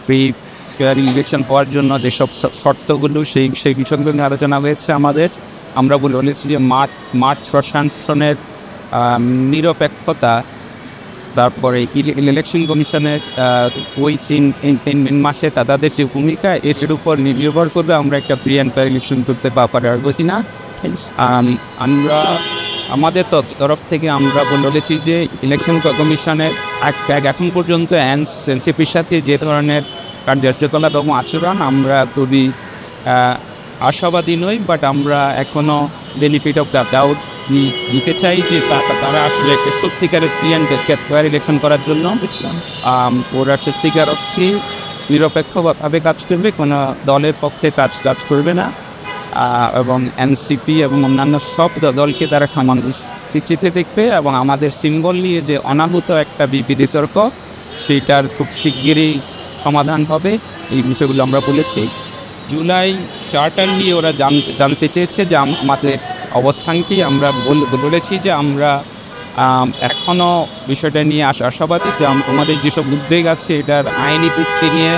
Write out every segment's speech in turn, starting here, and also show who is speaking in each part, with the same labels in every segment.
Speaker 1: Free fair election হওয়ার জন্য যেসব শর্তগুলো সেই বিষয়গুলো নিয়ে আলোচনা হয়েছে আমাদের। আমরা বলেছি যে মাঠ প্রশাসনের নিরপেক্ষতা, তারপরে ইলেকশন কমিশনের ওই তিন মাসে তাদের যে ভূমিকা এর উপর নির্ভর করবে আমরা একটা ফ্রি অ্যান্ড ফেয়ার ইলেকশন করতে পারবো না। আমরা আমাদের তরফ থেকে আমরা বলেছি যে ইলেকশন কমিশনের এখন পর্যন্ত এনসিপির সাথে যে ধরনের কার্যকলাপ এবং আচরণ আমরা খুবই আশাবাদী নই, বাট আমরা এখনও বেনিফিট অফ দ্য ডাউট দিতে চাই যে তারা আসলে একটা সত্যিকারের ফ্রি অ্যান্ড ফেয়ার ইলেকশন করার জন্য ওরা সত্যিকার অর্থে নিরপেক্ষভাবে কাজ করবে, কোনো দলের পক্ষে কাজ করবে না, এবং এনসিপি এবং অন্যান্য সব দলকে তারা সমান দৃষ্টিতে দেখবে এবং আমাদের সিম্বল নিয়ে যে অনাহূত একটা বিতর্ক সেইটার খুব শিগগিরই সমাধান হবে। এই বিষয়গুলো আমরা বলেছি। জুলাই চার্টার নিয়ে ওরা জানতে চেয়েছে যে আমাদের অবস্থান কি। আমরা বলেছি যে আমরা এখনও বিষয়টা নিয়ে আশাবাদী, যে আমাদের যেসব উদ্বেগ আছে এটার আইনি ভিত্তি নিয়ে,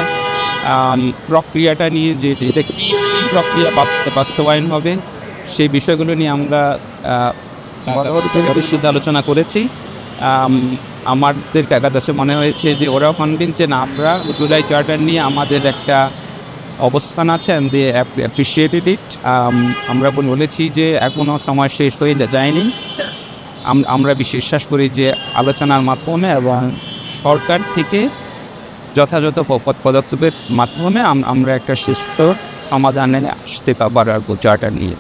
Speaker 1: প্রক্রিয়াটা নিয়ে, যে এটা কী প্রক্রিয়া বাস্তবায়ন হবে সেই বিষয়গুলো নিয়ে আমরা বিশুদ্ধ আলোচনা করেছি। আমাদের কাছে মনে হয়েছে যে ওরাও কনভিন্স যে না, আমরা জুলাই চার্টার নিয়ে আমাদের একটা অবস্থান আছে, দিয়ে অ্যাপ্রিসিয়েটেড ইট। আমরা বলেছি যে এখনও সময় শেষ হয়ে যায়নি। আমরা বিশ্বাস করি যে আলোচনার মাধ্যমে এবং সরকার থেকে যথাযথ পদক্ষেপের মাধ্যমে আমরা একটা সুস্থ সমাধানে আসতে পারবো চার্টার নিয়ে।